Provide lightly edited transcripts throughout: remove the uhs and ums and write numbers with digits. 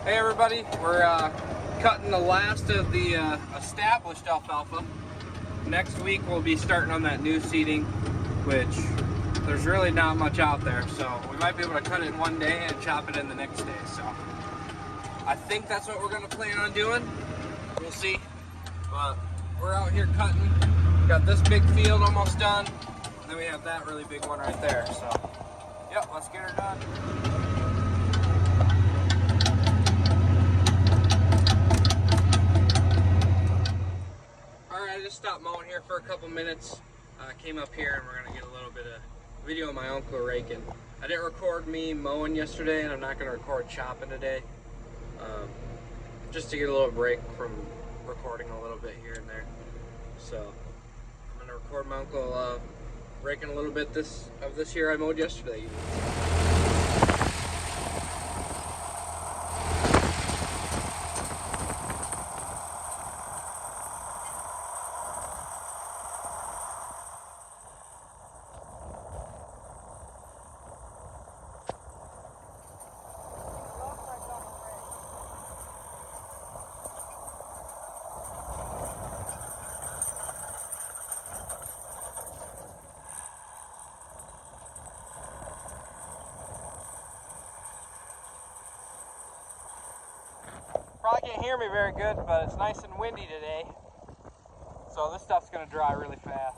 Hey everybody, we're cutting the last of the established alfalfa. Next week we'll be starting on that new seeding, which there's really not much out there, so we might be able to cut it in one day and chop it in the next day. So I think that's what we're going to plan on doing. We'll see. But we're out here cutting. Got this big field almost done, and then we have that really big one right there. So yep, let's get her done. I just stopped mowing here for a couple minutes. Came up here and we're gonna get a little bit of video of my uncle raking. I didn't record me mowing yesterday, and I'm not gonna record chopping today. Just to get a little break from recording a little bit here and there. So I'm gonna record my uncle raking a little bit of this year I mowed yesterday. Probably can't hear me very good, but it's nice and windy today, so this stuff's going to dry really fast.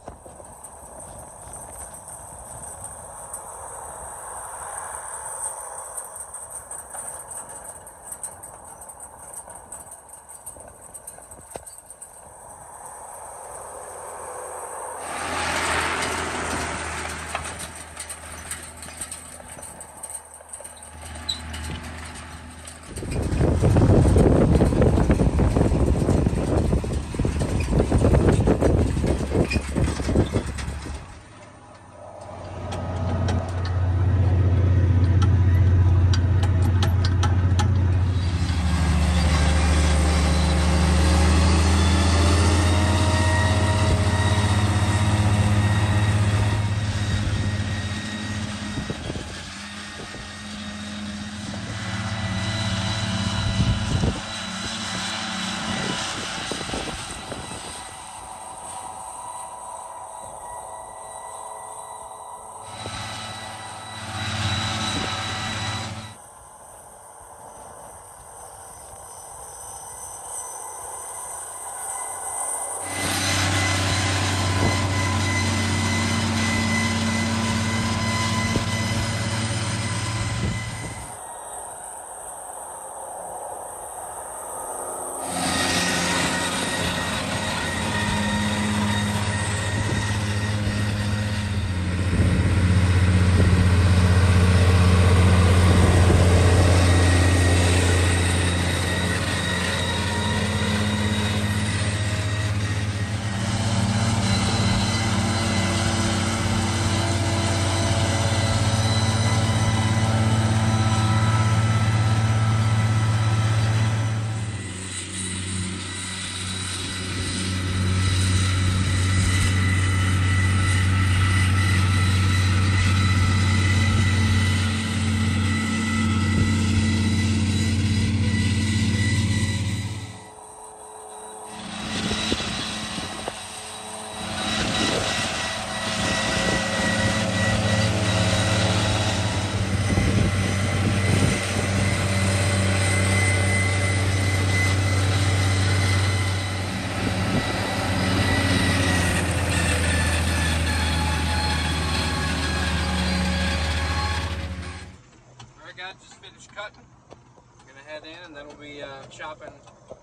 Just finished cutting. I'm gonna head in and then we'll be chopping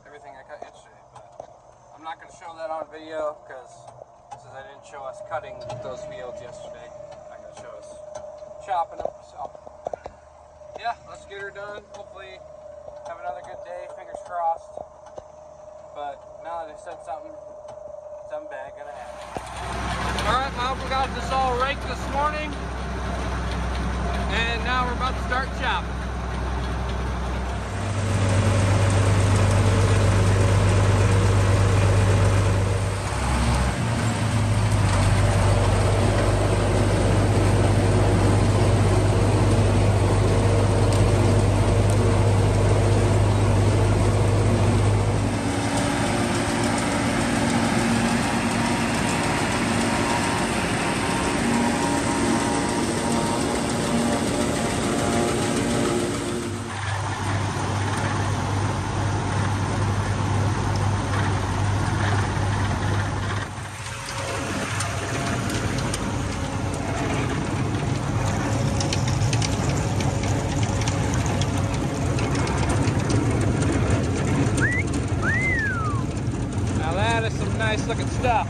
everything I cut yesterday. But I'm not gonna show that on video because since I didn't show us cutting those fields yesterday, I'm gonna show us chopping them. So yeah, let's get her done. Hopefully have another good day, fingers crossed. But now that I said something bad gonna happen. Alright, my uncle got this all raked this morning. And now we're about to start chopping. nice looking stuff.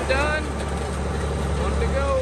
Done. One to go.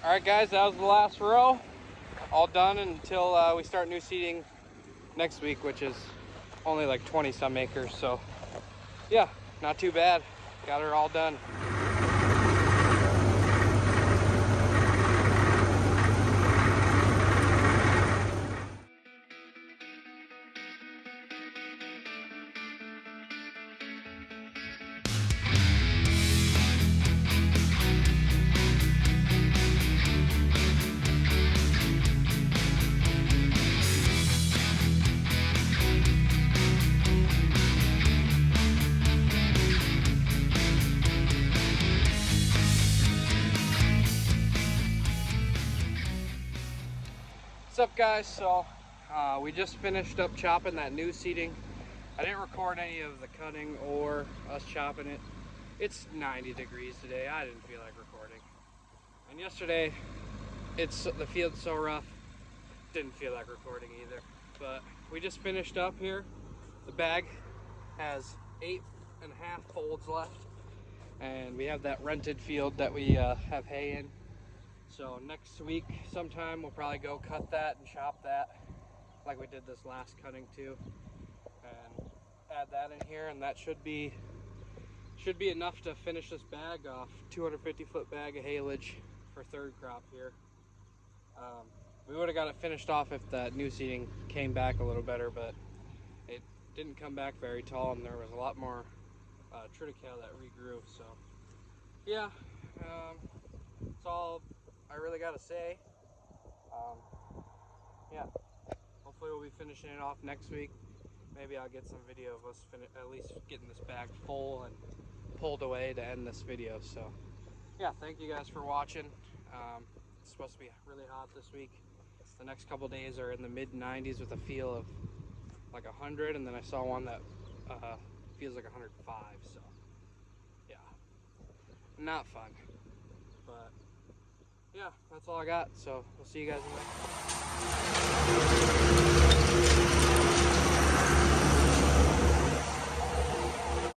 Alright guys, that was the last row. All done until we start new seeding next week, which is only like 20 some acres. So yeah, not too bad. Got her all done. What's up guys? So we just finished up chopping that new seeding. I didn't record any of the cutting or us chopping it. It's 90 degrees today. I didn't feel like recording. And yesterday, the field's so rough, didn't feel like recording either. But we just finished up here. The bag has 8.5 folds left. And we have that rented field that we have hay in. So next week sometime we'll probably go cut that and chop that like we did this last cutting too, and add that in here, and that should be enough to finish this bag off. 250-foot bag of haylage for third crop here. We would have got it finished off if that new seeding came back a little better, but it didn't come back very tall, and there was a lot more triticale that regrew. So yeah, that's all I really gotta say. Yeah, hopefully we'll be finishing it off next week. Maybe I'll get some video of us at least getting this bag full and pulled away to end this video. So yeah, thank you guys for watching. It's supposed to be really hot this week. The next couple days are in the mid 90s with a feel of like 100, and then I saw one that feels like 105. So yeah, not fun. But yeah, that's all I got. So we'll see you guys in the next one.